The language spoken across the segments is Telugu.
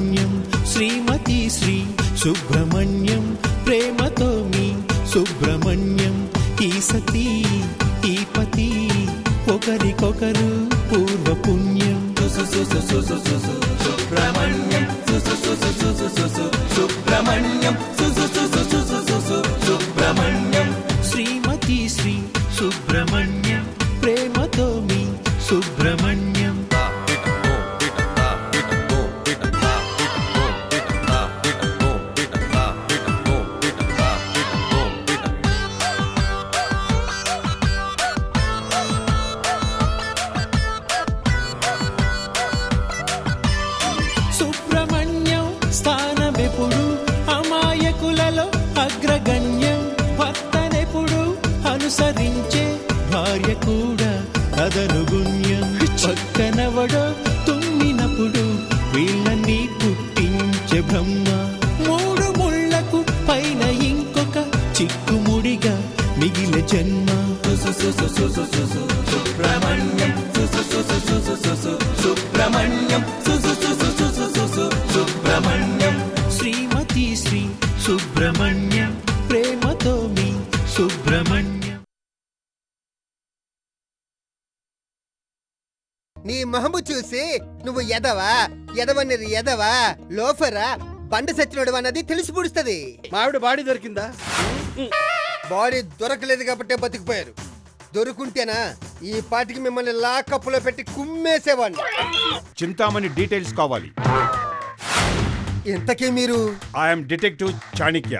సుబ్రహ్మణ్యం శ్రీమతి శ్రీ సుబ్రహ్మణ్యం ప్రేమతో మీ సుబ్రహ్మణ్యం ఈ సతీ ఈ పతి ఒకరికొకరు పూర్వ పుణ్యం సుబ్రహ్మణ్యం సుబ్రహ్మణ్యం సుబ్రహ్మణ్యం శ్రీమతి శ్రీ సుబ్రహ్మణ్యం ప్రేమతో మీ సుబ్రహ్మణ్యం. సుబ్రహ్మణ్యం స్థానమెప్పుడు అమాయకులలో అగ్రగణ్యం. భర్తనెప్పుడు అనుసరించే భార్య కూడా తదనుగుణ్యం. పక్కనవడో తుమ్మినప్పుడు వీళ్ళని పుట్టించే బ్రహ్మ. మూడు ముళ్లకు పైన ఇంకొక చిక్కుముడిగా మిగిలే జన్మ. సుబ్రహ్మణ్యం సుబ్రహ్మణ్యం సుబ్రహ్మణ్యం శ్రీమతి శ్రీ సుబ్రహ్మణ్యం ప్రేమతో మీ సుబ్రహ్మణ్యం. నీ మొహము చూసి నువ్వు ఎదవని ఎదవా లోఫరా బండ సచ్చినోడు అన్నది తెలిసి పుడుస్తుంది. మావిడ బాడీ దొరికిందా? బాడీ దొరకలేదు కాబట్టి బతికిపోయారు. దొరుకుంటేనా ఈ పాటికి మిమ్మల్ని లాకప్పులో పెట్టి కుమ్మేసేవాడిని. చింతామణి డీటెయిల్స్ కావాలి. ఇంతకీ మీరు? I'm detective Chanakya.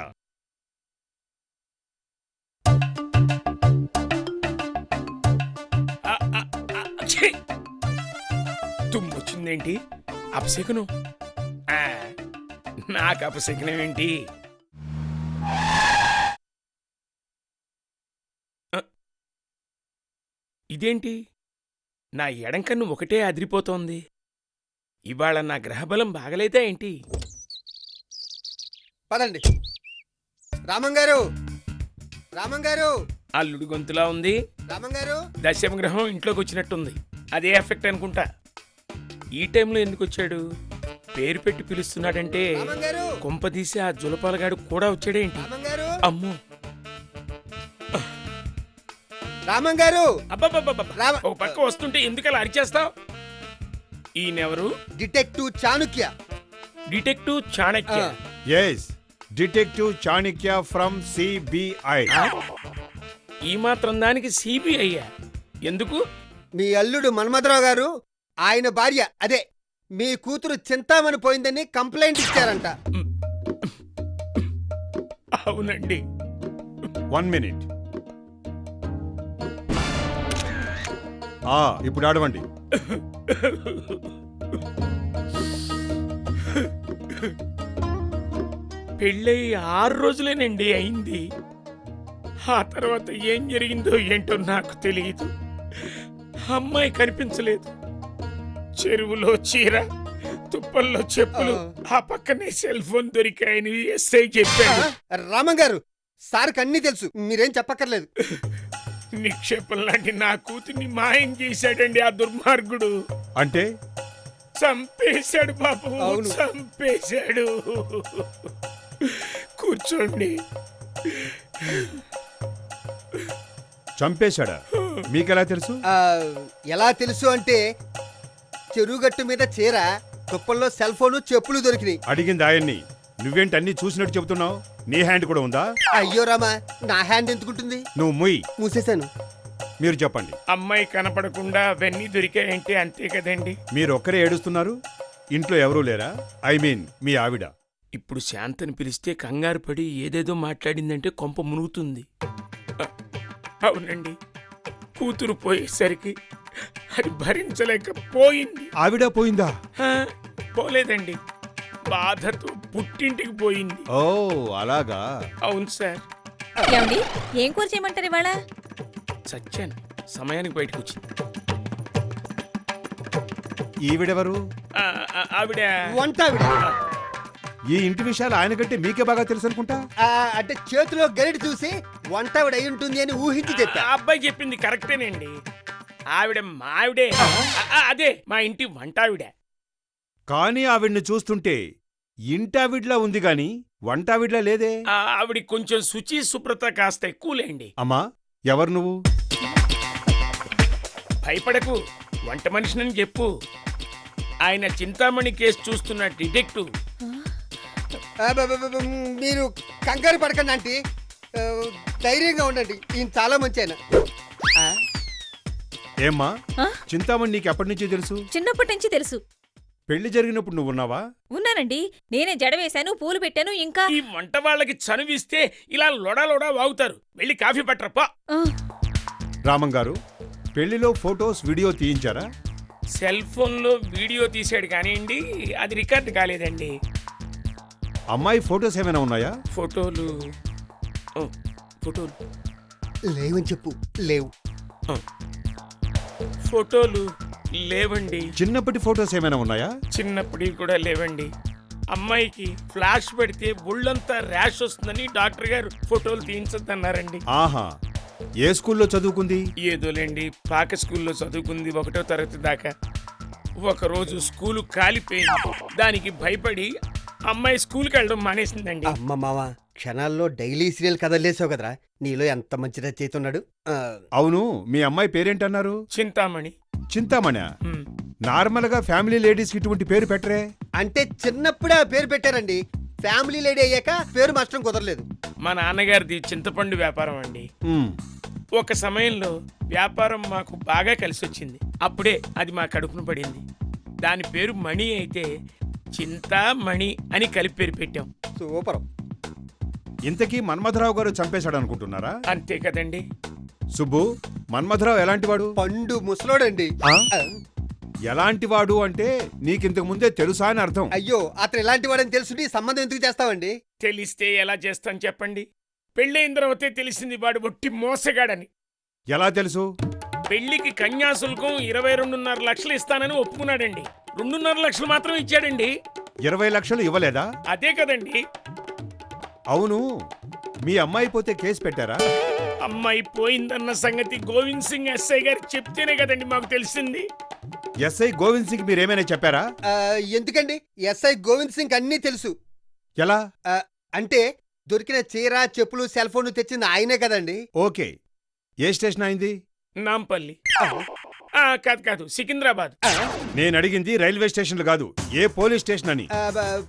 తుమ్మొచ్చిందేంటి? అపశకనం? నాకు అపశకనం ఏంటి? ఇదేంటి నా ఎడంకన్ను ఒకటే అదిరిపోతోంది. ఇవాళ నా గ్రహబలం బాగలేదా ఏంటి? పదండి. రామంగారు రామంగారు అల్లుడి గొంతులా ఉంది. రామంగారు దశమ గ్రహం ఇంట్లోకి వచ్చినట్టుంది. అదే ఎఫెక్ట్ అనుకుంటా. ఈ టైంలో ఎందుకు వచ్చాడు? పేరు పెట్టి పిలుస్తున్నాడంటే కొంపదీసి ఆ జులపాలగాడు కూడా వచ్చాడేంటి? అమ్మో రామంగారు ఒక పక్క వస్తుంటే ఎందుకలా అరిచేస్తావు? ఈయనెవరు? Detective Chanakya. Detective Chanakya? Yes, detective Chanakya from CBI. ఈ మాత్రం దానికి సిబిఐ ఎందుకు? మీ అల్లుడు మన్మథరావు గారు ఆయన భార్య అదే మీ కూతురు చింతామణి పోయిందని కంప్లైంట్ ఇచ్చారంట. అవునండి. 1 minute. ఇప్పుడు ఆడవండి. పెళ్ళయి 6 రోజులేనండి అయింది. ఆ తర్వాత ఏం జరిగిందో ఏంటో నాకు తెలియదు. అమ్మాయి కనిపించలేదు. చెరువులో చీర, తుప్పల్లో చెప్పులు, ఆ పక్కనే సెల్ ఫోన్ దొరికాయని ఎస్ఐ చెప్పాడు. రామంగారు సార్కి అన్నీ తెలుసు, మీరేం చెప్పక్కర్లేదు. నిక్షేపం లాంటి నా కూతుర్ని మాయం చేశాడండి ఆ దుర్మార్గుడు. అంటే చంపేశాడు బాబు, చంపేశాడు. కూర్చోండి. చంపేశాడా? మీకెలా తెలుసు? ఎలా తెలుసు అంటే చెరువుగట్టు మీద చీర, తుప్పల్లో సెల్ ఫోను, చెప్పులు దొరికినాయి. అడిగింది ఆయన్ని. నువ్వేంటి అన్ని చూసినట్టు చెబుతున్నావు? నీ హ్యాండ్ కూడా ఉందా? అయ్యో రామా, నా హ్యాండ్ ఎందుకుంటుంది? నువ్వు ముయ్. మూసేశాను. మీరు చెప్పండి. అమ్మాయి కనపడకుండా అవన్నీ దొరికాయంటే అంతే కదండి. మీరు ఒక్కరే ఏడుస్తున్నారు? ఇంట్లో ఎవరూ లేరా? ఐ మీన్ మీ ఆవిడ. ఇప్పుడు శాంతని పిలిస్తే కంగారు పడి ఏదేదో మాట్లాడిందంటే కొంప మునుగుతుంది. అవునండి, కూతురు పోయేసరికి అది భరించలేకపోయింది. ఆవిడ పోయిందా? పోలేదండి, బాధతో పుట్టింటికి పోయింది. ఓ అలాగా. అవును సార్. ఏమండి, ఏం కూర చేయమంటారు ఇవాళ? చచ్చాను, సమయానికి బయటకు వచ్చింది. ఈవిడెవరు? ఆవిడ వంట ఆవిడ. ఈ ఇంటి విషయాలు ఆయన కంటే మీకే బాగా తెలుసు అనుకుంటా. అంటే చేతిలో గరిడి చూసి వంట ఆవిడ అయి ఉంటుంది అని ఊహించి చెప్పా. అబ్బాయి చెప్పింది కరెక్టేనండి. ఆవిడ మా ఆవిడే. అదే మా ఇంటి వంట ఆవిడ. కానీ ఆవిడ్ని చూస్తుంటే ఇంటావిడ్లా ఉంది గాని వంటావిడ్లా లేదే. ఆవిడ కొంచెం శుచి శుభ్రత కాస్త ఎక్కువలేండి. అమ్మా, ఎవరు నువ్వు? భయపడకు, వంట మనిషినని చెప్పు. ఆయన చింతామణి కేసు చూస్తున్న డిటెక్టివ్. మీరు కంగారు పడకండి ఆంటీ, ధైర్యంగా ఉండండి. ఈయన చాలా మంచి ఆయన. ఏమ్మా, ఆ? చింతామణి నీకు ఎప్పటి నుంచి తెలుసు? చిన్నప్పటి నుంచి తెలుసు. పెళ్లి జరిగినప్పుడు నువ్వున్నావా? ఉన్నానండి. నేనే జడ వేశాను, పూలు పెట్టాను. ఇంకా ఈ వంట వాళ్ళకి చనువిస్తే ఇలా లొడా వాగుతారు. వెళ్ళి కాఫీ పట్టరప్పా. ఆ, రామం గారు, పెళ్లిలో ఫోటోస్ వీడియో తీయించారా? సెల్ ఫోన్లో వీడియో తీసాడు కానివ్వండి, అది రికార్డ్ కాలేదండి. అమ్మాయి ఫోటోస్ ఏమైనా ఉన్నాయా? ఫోటోలు ఫోటోలు లేవని చెప్పు. లేవు. ఫోటోలు లేవండి. చిన్నప్పటి ఫోటోస్ ఏమైనా ఉన్నాయా? చిన్నప్పటి కూడా లేవండి. అమ్మాయికి ఫ్లాష్ పెడితే ఒళ్ళంతా ర్యాష్ వస్తుందని డాక్టర్ గారు ఫోటోలు తీయించొద్దన్నారండి. ఆహా, ఏ స్కూల్లో చదువుకుంది? ఏదోలేండి, పాక స్కూల్లో చదువుకుంది 1వ తరగతి దాకా. ఒకరోజు స్కూలు కాలిపోయింది. దానికి భయపడి అమ్మాయి స్కూల్కి వెళ్ళడం మానేసిందండి. అమ్మ మామ, క్షణాల్లో డైలీ సీరియల్ కథలేసావు కదరా. నీలో ఎంత మంచి రచయిత ఉన్నాడు. అవును, మీ అమ్మాయి పేరేంటన్నారు? చింతామణి. చింతామణి. ఉమ్. నార్మల్ గా ఫ్యామిలీ లేడీస్ కి ఇటువంటి పేరు పెట్టరే? అంటే చిన్నప్పుడే ఆ పేరు పెట్టారండి. ఫ్యామిలీ లేడీ అయ్యాక పేరు మార్చడం కుదరలేదు. మా నాన్నగారిది చింతపండు వ్యాపారం అండి. ఉమ్, ఒక సమయంలో వ్యాపారం మాకు బాగా కలిసొచ్చింది. అప్పుడే అది మా కడుపును పడింది. దాని పేరు మణి అయితే చింతామణి అని కలిపి పేరు పెట్టాం. సూపర్. ఇంతకీ మన్మథరావు గారు చంపేశాడు అనుకుంటున్నారా? అంతే కదండి. సుబ్బు, మన్మథరావు ఎలాంటివాడు? పండు ముసలోడండి. ఆ? ఎలాంటివాడు అంటే నీకింతకు ముందే తెలుసా అని అర్థం. అయ్యో, అతను ఎలాంటి వాడని తెలుసుండి సంబంధం ఎందుకు చేస్తావండి? తెలిస్తే ఎలా చేస్తాను చెప్పండి. పెళ్ళైన తర్వాతే తెలిసింది వాడు ఒట్టి మోసగాడని. ఎలా తెలుసు? పెళ్లికి కన్యాశుల్కం 22.5 లక్షలు ఇస్తానని ఒప్పుకున్నాడండి. 2.5 లక్షలు మాత్రం ఇచ్చాడండి. 20 లక్షలు ఇవ్వలేదా? అదే కదండి. అవును, మీ అమ్మాయి పోతే కేసు పెట్టారా? అమ్మాయి పోయిందన్న సంగతి గోవింద్ సింగ్ ఎస్ఐ గారు చెప్తేనే కదండి మాకు తెలిసింది. ఎస్ఐ గోవింద్ సింగ్ మీరేమైనా చెప్పారా? ఎందుకండి, ఎస్ఐ గోవింద్ సింగ్ అన్నీ తెలుసు. ఎలా? అంటే దొరికిన చీర, చెప్పులు, సెల్ ఫోన్ తెచ్చింది ఆయనే కదండి. ఓకే, ఏ స్టేషన్ అయింది? నాంపల్లి. కాదు, సికింద్రాబాద్. నేను అడిగింది రైల్వే స్టేషన్లు కాదు, ఏ పోలీస్ స్టేషన్ అని.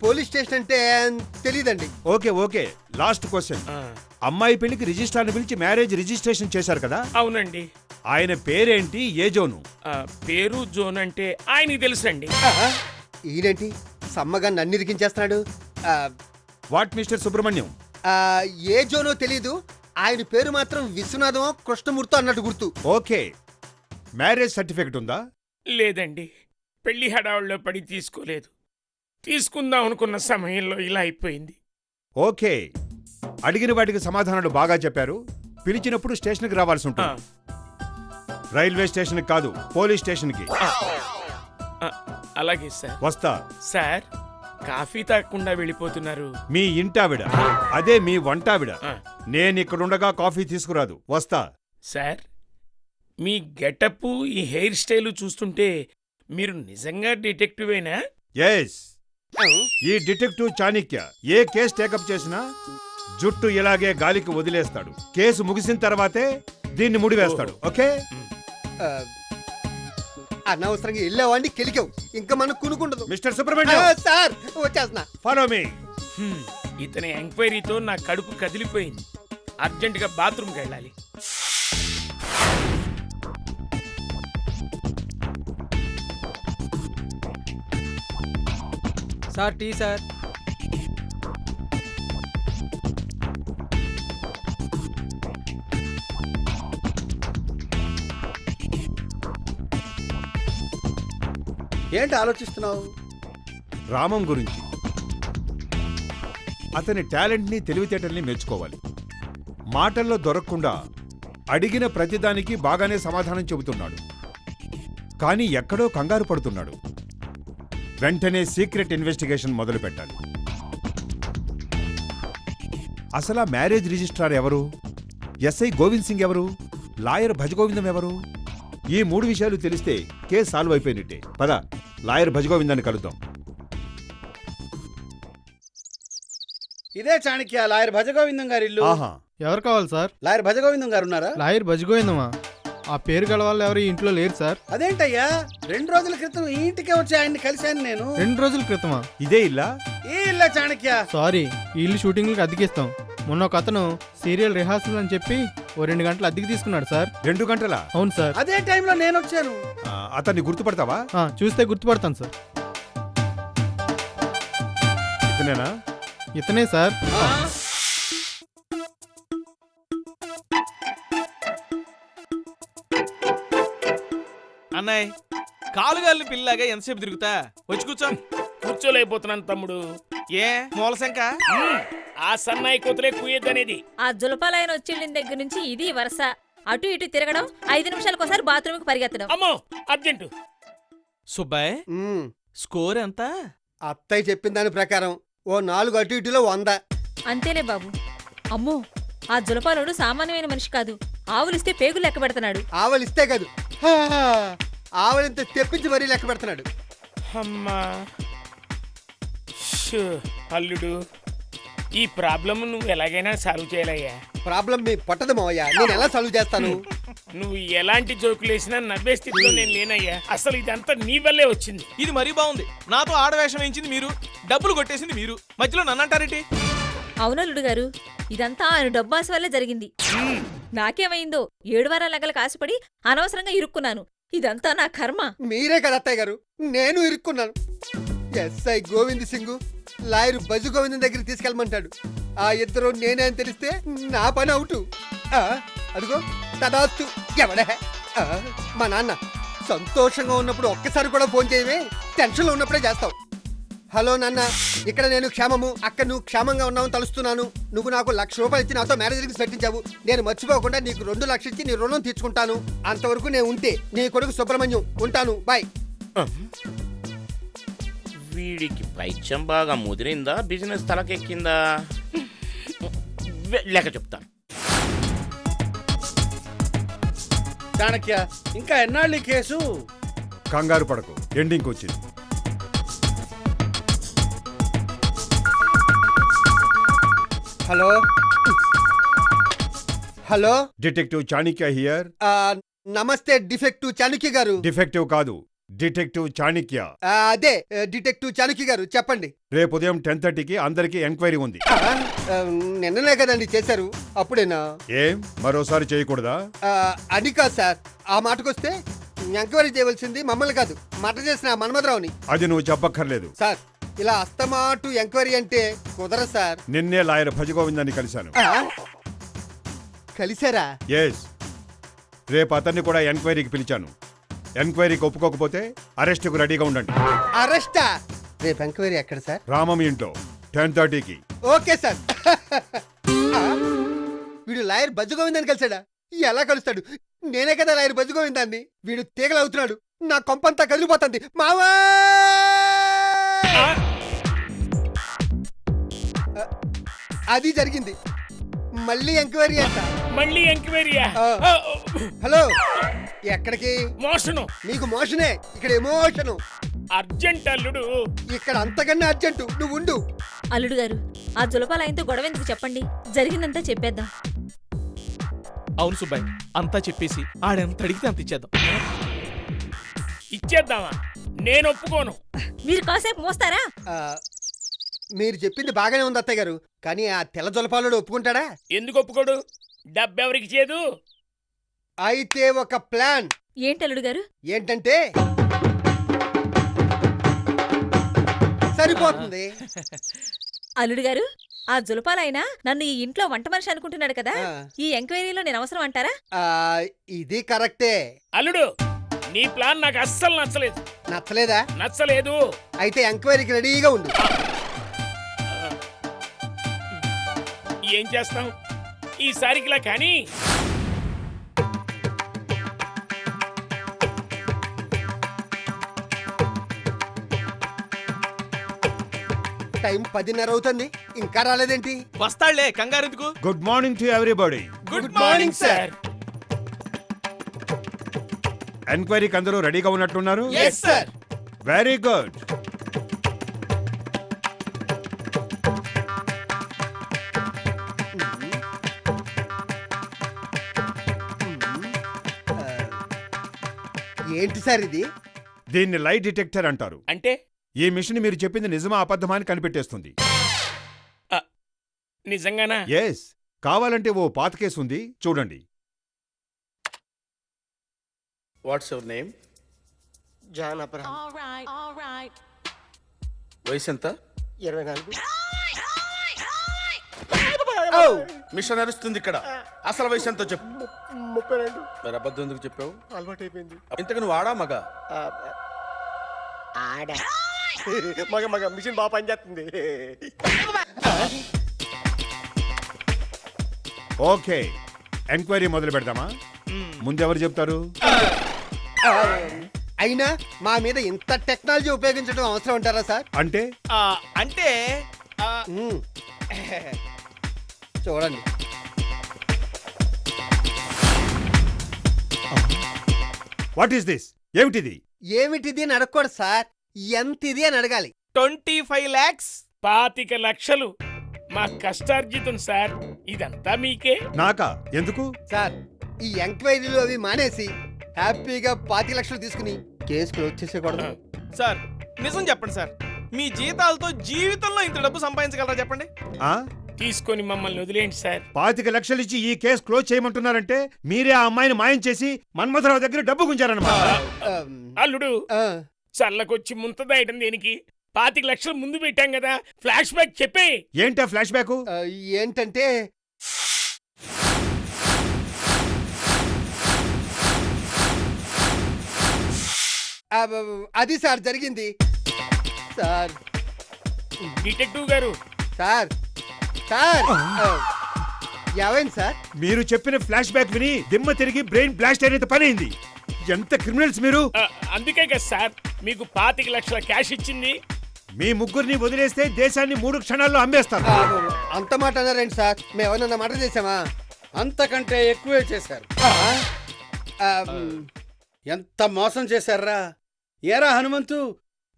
పోలీస్ స్టేషన్ అంటే తెలీదండి. Okay okay, last question. ఆ, అమ్మాయి పెళ్లికి రిజిస్ట్రార్ని పిలిచి మ్యారేజ్ రిజిస్ట్రేషన్ చేశారు కదా? అవునండి. ఆయన పేరేంటి, ఏ జోను? పేరు జోన్ అంటే ఆయనకి తెలుసండి. ఈయనేంటి సమ్మగా నన్ను ఇరికించేస్తున్నాడు? What mister Subrahmanyam? ఏ జోనో తెలీదు. ఆయన పేరు మాత్రం విశ్వనాథమో కృష్ణమూర్తో అన్నట్టు గుర్తు. ఓకే, మ్యారేజ్ సర్టిఫికెట్ ఉందా? లేదండి. పెళ్లి హడావుల్లో పడి తీసుకోలేదు. తీసుకుందాం అనుకున్న సమయంలో ఇలా అయిపోయింది. ఓకే, అడిగిన వాటికి సమాధానాలు బాగా చెప్పారు. పిలిచినప్పుడు స్టేషన్కి రావాల్సి ఆ, ఉంటుంది. రైల్వే స్టేషన్కి కాదు, పోలీస్ స్టేషన్కి. ఆ, అలాగే సార్. వస్తా. సార్, కాఫీ తాగకుండా వెళ్ళిపోతున్నారు. మీ ఇంటావిడ, అదే మీ వంటావిడ. ఆ, నేనిక్కడుండగా కాఫీ తీసుకురాదు. వస్తా. సార్, మీ గెటప్, ఈ హెయిర్ స్టైలు చూస్తుంటే మీరు నిజంగా డిటెక్టివేనా? ఎస్, ఈ డిటెక్టివ్ చాణిక్య ఏ కేసు టేకప్ చేసినా జుట్టు ఇలాగే గాలికి వదిలేస్తాడు. కేసు ముగిసిన తర్వాతే దీన్ని ముడివేస్తాడు. ఓకే, అనవసరంగా వెళ్ళావాడిని కెలికావు. ఇంకా మనకు కునుకుండదు. మిస్టర్ సుబ్రహ్మణ్యం, సార్ వచ్చేస్తున్నా. Follow me. ఇతని ఎంక్వైరీతో నా కడుపు కదిలిపోయింది. అర్జెంటుగా బాత్రూమ్కి వెళ్ళాలి. Sir, tea sir. ఏంటి ఆలోచిస్తున్నావు? రామం గురించి. అతని టాలెంట్ని, తెలివితేటల్ని మెచ్చుకోవాలి. మాటల్లో దొరకకుండా అడిగిన ప్రతిదానికి బాగానే సమాధానం చెబుతున్నాడు. కానీ ఎక్కడో కంగారు పడుతున్నాడు. వెంటనే సీక్రెట్ ఇన్వెస్టిగేషన్ మొదలు పెట్టాలి. అసలు ఆ మ్యారేజ్ రిజిస్ట్రార్ ఎవరు? ఎస్ఐ గోవింద్ సింగ్ ఎవరు? లాయర్ భజగోవిందం ఎవరు? ఈ 3 విషయాలు తెలిస్తే కేసు సాల్వ్ అయిపోయినట్టే. పద, లాయర్ భజగోవిందాన్ని కలుద్దాం. ఇదే చాణక్య లాయర్ భజగోవిందం గారి ఇల్లు. ఆహా, ఎవరు కావాలి సార్? లాయర్ భజగోవిందం గారు ఉన్నారా? లాయర్ బజ్గోయిందమా? ఆ పేరు గల వాళ్ళు ఎవరు ఈ ఇంట్లో లేరు సార్. అదేంటయ్యా, 2 రోజుల క్రితం ఈ ఇంటికే వచ్చి ఆయన్ని కలిశాను నేను. 2 రోజుల క్రితమా? ఇదే ఇల్లా? ఈ ఇల్లా చాణక్య? సారీ, ఈ ఇల్లు షూటింగ్లకు అద్దెకిస్తాం. మొన్న ఒక అతను సీరియల్ రిహార్సల్ అని చెప్పి ఓ 2 గంటలు అద్దెకి తీసుకున్నాడు సార్. 2 గంటలా? అవును సార్. అదే టైంలో నేను వచ్చాను. అతన్ని గుర్తుపడతావా? చూస్తే గుర్తుపడతాను సార్. ఇతనేనా? ఇతనే సార్. అన్నయ్య, కాలుగాలిని పిల్లలాగా ఎంతసేపు తిరుగుతా? వచ్చి కూర్చో. కూర్చోలేకపోతున్నాను తమ్ముడు. ఏ మూలశంక? ఆ సన్నాయి కూతురే కుయ్యద్దనేది. ఆ జులపాలయన వచ్చేళ్ళిన దగ్గర నుంచి ఇది వరుస. అటు ఇటు తిరగడం, 5 నిమిషాలకోసారి బాత్రూమ్కి పరిగెత్తడం. అమ్మో అర్జెంటు. సుబ్బాయ్, స్కోర్ ఎంత? అత్తయ్య చెప్పిన దాని ప్రకారం ఓ 4 అటు ఇటులో 100. అంతేలే బాబు. అమ్మో, ఆ జులపాలుడు సామాన్యమైన మనిషి కాదు. ఆవులిస్తే పేగులు లెక్క పెడుతున్నాడు. ఆవలిస్తే కాదు, ఆవలింత తెప్పించి మరీ లెక్క పెడుతున్నాడు. అమ్మా షూ, అల్లుడు, ఈ ప్రాబ్లం నువ్వు ఎలాగైనా సాల్వ్ చేయాలయ్యా. ప్రాబ్లం మీ పట్టదు మావయ్య, నేను ఎలా సాల్వ్ చేస్తాను? నువ్వు ఎలాంటి జోకులు వేసినా నవ్వే స్థితిలో నేను లేనయ్యా. అసలు ఇదంతా నీ వల్లే వచ్చింది. ఇది మరీ బాగుంది. నాతో ఆడవేషం వేయించింది మీరు, డబ్బులు కొట్టేసింది మీరు, మధ్యలో నన్ను అంటారేంటి? అవునల్లుడు గారు, ఇదంతా ఆయన డబ్బాస్ వల్లే జరిగింది. నాకేమైందో 7 వారాల నగలకు ఆశపడి అనవసరంగా ఇరుక్కున్నాను. ఇదంతా నా కర్మ. మీరే కదా అత్తయ్య గారు, నేను ఇరుక్కున్నాను. ఎస్ఐ గోవింద్ సింగ్ లాయర్ బజు గోవిందం దగ్గరికి తీసుకెళ్ళమంటాడు. ఆ ఇద్దరు నేనే అని తెలిస్తే నా పని అవుటు. అదిగో తదాస్తు. ఎవడే? మా నాన్న. సంతోషంగా ఉన్నప్పుడు ఒక్కసారి కూడా ఫోన్ చేయవే, టెన్షన్లో ఉన్నప్పుడే చేస్తావు. హలో నాన్న, ఇక్కడ నేను క్షేమము, అక్కడ నువ్వు క్షేమంగా ఉన్నావు తలుస్తున్నాను. నువ్వు నాకు 1,00,000 రూపాయలు ఇచ్చి నాతో మ్యారేజ్ పెట్టించావు. నేను మర్చిపోకుండా నీకు 2 లక్షలు ఇచ్చి నీ రుణం తీర్చుకుంటాను. అంతవరకు నేను ఉంటే నీ కొడుకు సుబ్రహ్మణ్యం. ఉంటాను, బాయ్. వీడికి పైత్యం బాగా ముదిరిందా, బిజినెస్ తలకెక్కిందా? లెక్క చెప్తాను. చాణక్య, ఇంకా ఎన్నాళ్ళు ఈ కేసు? కంగారు పడకు, ఎండింగ్ వచ్చింది. Hello hello, detective Chanakya here. నమస్తే డిఫెక్టివ్ చాణక్య గారు. డిఫెక్టివ్ కాదు, డిటెక్టివ్ చాణక్య. అదే డిటెక్టివ్ చాణక్య గారు, చెప్పండి. రేపు ఉదయం 10:30కి అందరికీ ఎంక్వైరీ ఉంది. నిన్ననే కదండి చేశారు, అప్పుడేనా? ఏం మరోసారి చేయకూడదా? అది కాదు సార్, ఆ మాటకొస్తే ఎంక్వైరీ చేయవలసింది మమ్మల్ని కాదు, మర్డర్ చేసిన మన్మధరావుని. అది నువ్వు చెప్పక్కర్లేదు. సార్, ఇలా అస్తమాటు ఎంక్వైరీ అంటే కుదరదు సార్. నిన్నే లాయర్ భజగోవిందాన్ని కలిశాను. కలిసారా? ఎస్, రేపు అతన్ని కూడా ఎంక్వైరీకి పిలిచాను. ఎంక్వైరీకి ఒప్పుకోకపోతే అరెస్ట్కు రెడీగా ఉండండి. అరెస్టా? రేపు ఎంక్వైరీ ఎక్కడ సార్? రామం ఇంట్లో 10:30కి. Okay sir. వీడు లాయర్ బజ్జుగోవిందాన్ని కలిసాడా? ఎలా కలుస్తాడు? నేనే కదా లాయర్ బజ్జుగోవిందాన్ని. వీడు తీగలవుతున్నాడు, నా కొంపంతా కదిలిపోతుంది. మావా! అది జరిగింది. మళ్ళీ ఎంక్వైరీ అంట. మళ్ళీ ఎంక్వైరీయా? హలో, ఎక్కడికి? మోషను. నీకు మోషనే, ఇక్కడ ఎమోషను. అర్జెంట్ అల్లుడు. ఇక్కడ అంతకన్నా అర్జెంటు, నువ్వు ఉండు. అల్లుడు గారు, ఆ జులపాలయంతో గొడవ ఎందుకు చెప్పండి, జరిగిందంతా చెప్పేద్దాం. అవును సుబ్బాయ్, అంతా చెప్పేసి ఆడెంత అడిగితే అంత ఇచ్చేద్దాం. ఇచ్చేద్దామా? నేను ఒప్పుకోను. మీరు కాసేపు మోస్తారా? మీరు చెప్పింది బాగానే ఉంది అత్తయ్య గారు, కానీ ఆ తెల్ల జొలపాలుడు ఒప్పుకుంటాడా? ఎందుకు ఒప్పుకోడు? డబ్బెవరికి చేదు? అయితే ఒక ప్లాన్. ఏంటి అల్లుడు గారు? ఏంటంటే సరిపోతుంది. అల్లుడు గారు, ఆ జులపాలైనా నన్ను ఈ ఇంట్లో వంట మనిషి అనుకుంటున్నాడు కదా, ఈ ఎంక్వైరీలో నేను అవసరం అంటారా? ఇది కరెక్టే. అల్లుడు, నీ ప్లాన్ నాకు అస్సలు నచ్చలేదు. నచ్చలేదా? నచ్చలేదు. అయితే ఎంక్వైరీకి రెడీగా ఉండు. ఏం చేస్తాం ఈసారికిలా? కానీ టైం 10:30 అవుతుంది, ఇంకా రాలేదేంటి? వస్తాళ్లే, కంగారెందుకు? Good morning to everybody. Good morning sir. ఎంక్వైరీకి అందరూ రెడీగా ఉన్నట్టున్నారు? Yes, sir. Very good. ఏంటి సార్ ఇది? దీన్ని లై డిటెక్టర్ అంటారు. అంటే ఈ మిషన్ మీరు చెప్పింది నిజమా అబద్ధమా అని కనిపెట్టేస్తుంది. నిజంగానా? ఎస్, కావాలంటే ఓ పాత కేసు ఉంది, చూడండి. What's your name? John Abraham. వయసు ఎంత? 24. మిషన్ నడుస్తుంది ఇక్కడ. అసలు వయసు ఎంతో చెప్పు. 32. మరి అబద్ధం ఎందుకు చెప్పావు? అలవాటు అయిపోయింది. ఇంతకు నువ్వు ఆడా మగ? ఆడా. మగ మిషన్ బాగా పనిచేస్తుంది. ఓకే, ఎంక్వైరీ మొదలు పెడదామా? ముందెవరు చెప్తారు? అయినా మా మీద ఇంత టెక్నాలజీ ఉపయోగించడం అవసరం అంటారా సార్? అంటే అంటే చూడండి. What is this? ఏమిటిది? ఏమిటిది అని అడగకూడదు సార్, ఎంతిది అని అడగాలి. 25 lakhs. 25 లక్షలు మా కష్టార్జితం సార్. ఇదంతా మీకే. నాకా? ఎందుకు? సార్, ఈ ఎంక్వైరీలు అవి మానేసి హ్యాపీగా 25 లక్షలు తీసుకుని కేసు క్లోజ్ చేసేకూడదు. సార్ నిజం చెప్పండి సార్, మీ జీతాలతో జీవితంలో ఇంత డబ్బు సంపాదించగలరా చెప్పండి? ఆ? తీసుకొని మమ్మల్ని వదిలేండి సార్. 25 లక్షలు ఇచ్చి ఈ కేసు క్లోజ్ చేయమంటున్నారంటే మీరే ఆ అమ్మాయిని మాయం చేసి మన్మథరావు దగ్గర డబ్బు గుంజారన్నమాట. అల్లుడు, చల్లకొచ్చి ముంతదాయటం దేనికి? 25 లక్షలు ముందు పెట్టాం కదా, ఫ్లాష్ బ్యాక్ చెప్పే. ఏంటా ఫ్లాష్ బ్యాక్? ఏంటంటే అది సార్ జరిగింది. సార్ డిటెక్టివ్ గారు, సార్ సార్ ఏమైంది సార్? మీరు చెప్పిన ఫ్లాష్ బ్యాక్ విని దిమ్మ తిరిగి బ్రెయిన్ బ్లాస్ట్ అయినంత పని అయింది. ఎంత క్రిమినల్స్ మీరు! అందుకే కదా సార్ మీకు 25 లక్షల క్యాష్ ఇచ్చింది. మీ ముగ్గురిని వదిలేస్తే దేశాన్ని 3 క్షణాల్లో అమ్మేస్తారు. అంత మాట అన్నారండి సార్, మేము ఏమన్నా మాట చేసామా? అంతకంటే ఎక్కువే చేశారు. ఎంత మోసం చేశారా! ఏరా హనుమంతు,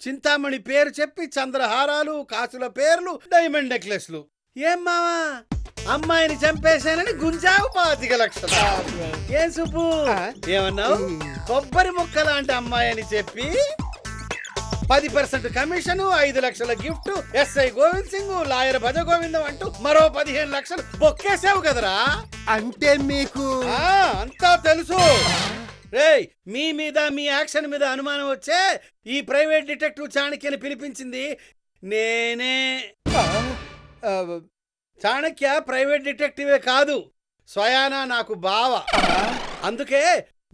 చింతామణి పేరు చెప్పి చంద్రహారాలు, కాసుల పేర్లు, డైమండ్ నెక్లెస్లు. ఏం మావా, అమ్మాయిని చంపేశానని గుంజావు 25 లక్షలు. ఏం సుబ్బు ఏమన్నావు? కొబ్బరి ముక్క లాంటి అమ్మాయి అని చెప్పి 10% కమిషన్, 5 లక్షల gift, SI Govind Singh, lawyer భజ గోవిందం అంటూ మరో 15 లక్షలు బొక్కేసావు కదరా. అంటే మీకు అంతా తెలుసు. రేయ్, మీ మీద మీ యాక్షన్ మీద అనుమానం వచ్చే ఈ ప్రైవేట్ డిటెక్టివ్ చాణక్యని పిలిపించింది నేనే. చాణక్య ప్రైవేట్ డిటెక్టివే కాదు, స్వయానా నాకు బావ. అందుకే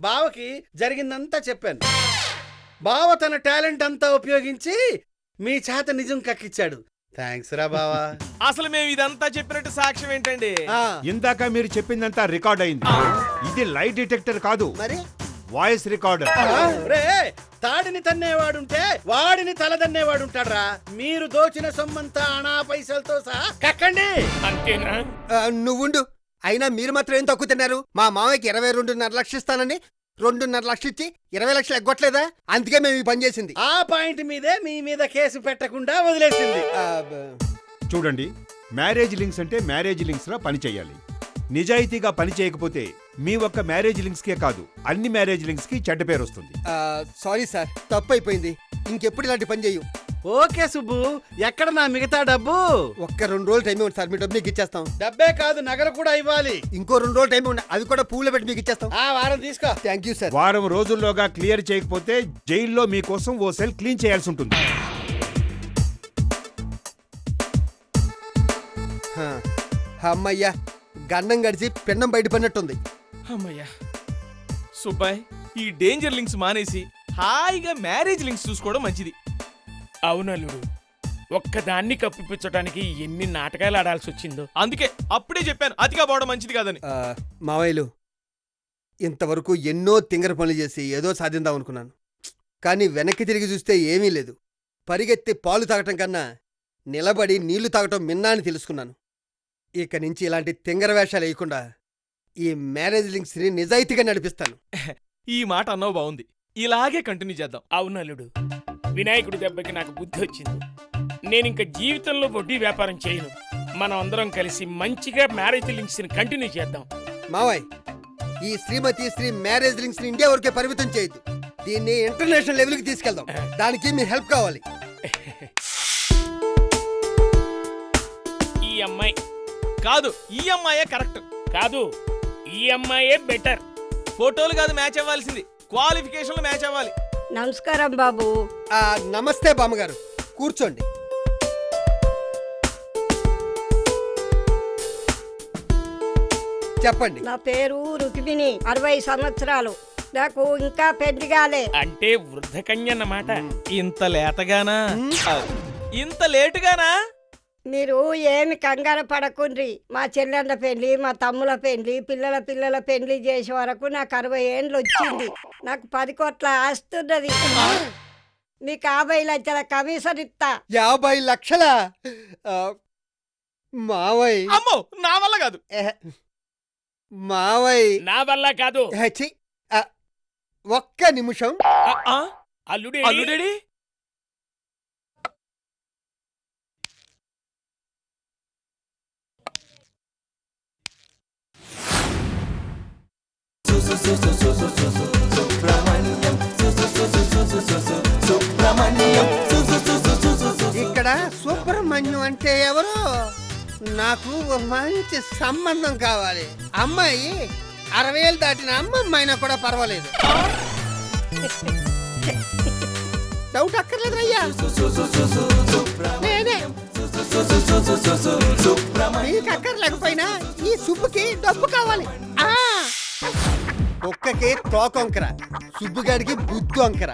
బావకి జరిగిందంతా చెప్పాను. బావ తన టాలెంట్ అంతా ఉపయోగించి మీ చేత నిజం కక్కిచ్చాడు. థ్యాంక్స్ రా బావా. అసలు మేము ఇదంతా చెప్పినట్టు సాక్ష్యం ఏంటండి? ఇందాక మీరు చెప్పిందంతా రికార్డ్ అయింది. ఇది లై డిటెక్టర్ కాదు, మరి వాయిస్ రికార్డర్. రే, తాడిని తన్నేవాడుంటే వాడిని తలదన్నేవాడుంటాడ్రా. మీరు దోచిన సొమ్మంతా అనా పైసలతో సహా కక్కండి. అంతేనా? నువ్వుండు. అయినా మీరు మాత్రం ఏం తక్కువ తిన్నారు? మా మామయ్యకి 22.5 లక్షలు ఇస్తానని 2.5 లక్షలు ఇచ్చి 20 లక్షలు ఎగ్గొట్టలేదా? అందుకే మేము ఈ పని చేసింది. ఆ పాయింట్ మీదే మీ మీద కేసు పెట్టకుండా వదిలేసింది. చూడండి, మ్యారేజ్ లింక్స్ అంటే మ్యారేజ్ లింక్స్ లా పని చేయాలి. నిజాయితీగా పని చేయకపోతే మీ ఒక్క మ్యారేజ్ లింక్స్ కే కాదు, అన్ని మ్యారేజ్ లింక్స్ కి చెడ్డ పేరు వస్తుంది. సారీ సార్, తప్పు అయిపోయింది. ఇంకెప్పుడు ఇలాంటి పని చేయు. ఓకే సుబ్బు, ఎక్కడ నా మిగతా డబ్బు? ఒక్క 2 రోజులు టైం ఇవ్వండి సార్, మీ డబ్బు మీకు ఇచ్చేస్తాం. డబ్బే కాదు, నగలు కూడా ఇవ్వాలి. ఇంకో 2 రోజులు టైం ఇవ్వండి, అవి కూడా పూలు పెట్టి మీకు ఇచ్చేస్తాం. ఆ వారం తీసుకో. Thank you sir. వారం రోజుల్లోగా క్లియర్ చేయకపోతే జైల్లో మీకోసం ఓ సెల్ క్లీన్ చేయాల్సి ఉంటుంది. అమ్మయ్యా, గన్నం గడిచి పెన్నం బయటపడినట్టుంది. అమ్మయ్యా సుబ్బాయ్, ఈ డేంజర్ లింక్స్ మానేసి హాయిగా మ్యారేజ్ లింక్స్ చూసుకోవడం మంచిది. అవునల్లుడు, ఒక్కదాన్ని కప్పిపుచ్చడానికి ఎన్ని నాటకాలు ఆడాల్సి వచ్చిందో. అందుకే అప్పుడే చెప్పాను అతిగా పోవడం మంచిది కాదని. మావయ్యలు, ఇంతవరకు ఎన్నో తింగర పనులు చేసి ఏదో సాధిందాం అనుకున్నాను. కానీ వెనక్కి తిరిగి చూస్తే ఏమీ లేదు. పరిగెత్తి పాలు తాగటం కన్నా నిలబడి నీళ్లు తాగటం మిన్నా అని తెలుసుకున్నాను. ఇక నుంచి ఇలాంటి తింగర వేషాలు వేయకుండా ఈ మ్యారేజ్ లింక్స్ ని నిజాయితీగా నడిపిస్తాను. ఈ మాట అన్నావు బాగుంది, ఇలాగే కంటిన్యూ చేద్దాం. అవునల్లుడు, వినాయకుడి దెబ్బకి నాకు బుద్ధి వచ్చింది. నేనింక జీవితంలో వడ్డీ వ్యాపారం చేయను. మనం అందరం కలిసి మంచిగా మ్యారేజ్ లింక్స్ ని కంటిన్యూ చేద్దాం. మావయ్, ఈ శ్రీమతి శ్రీ మ్యారేజ్ లింక్స్ ని ఇండియా వరకే పరిమితం చేయొద్దు. దీన్ని ఇంటర్నేషనల్ లెవెల్కి తీసుకెళ్దాం. దానికి మీ హెల్ప్ కావాలి. ఈ అమ్మాయి కాదు, ఈ అమ్మాయే కరెక్ట్. కాదు, ఈ అమ్మాయే బెటర్. ఫోటోలు కాదు మ్యాచ్ అవ్వాల్సింది, క్వాలిఫికేషన్లు మ్యాచ్ అవ్వాలి. నమస్కారం బాబు. నమస్తే బామ్మగారు, కూర్చోండి. చెప్పండి. నా పేరు రుక్మిణి, 60 సంవత్సరాలు. నాకు ఇంకా పెళ్లి కాలే. అంటే వృద్ధకన్య అన్నమాట. ఇంత లేతగానా? ఇంత లేటుగానా? మీరు ఏమి కంగారు పడకుండ్రి. మా చెల్లెళ్ళ పెళ్లి, మా తమ్ముల పెళ్లి, పిల్లల పెళ్లి చేసే వరకు నాకు 60 ఏండ్లు వచ్చింది. నాకు 10 కోట్ల ఆస్తున్నది. మీకు 50 లక్షల కమిషన్ ఇస్తా. 50 లక్షల? మావయ్య. అమ్మో, నా వల్ల కాదు. మావయ్య. నా వల్ల కాదు. ఒక్క నిమిషం. అల్లుడేడి? ఇక్కడ సుబ్రహ్మణ్యం అంటే ఎవరు? నాకు మంచి సంబంధం కావాలి. అమ్మాయి 60 ఏళ్ళు దాటిన అమ్మమ్మ అయినా కూడా పర్వాలేదు. డౌట్ అక్కర్లేదు అయ్యా. నేనే. మీకు అక్కర్లేకపోయినా ఈ సుబ్బుకి డబ్బు కావాలి. కుక్కకి తోకొంకర, సుబ్బుగాడికి బుద్ధి వంకర.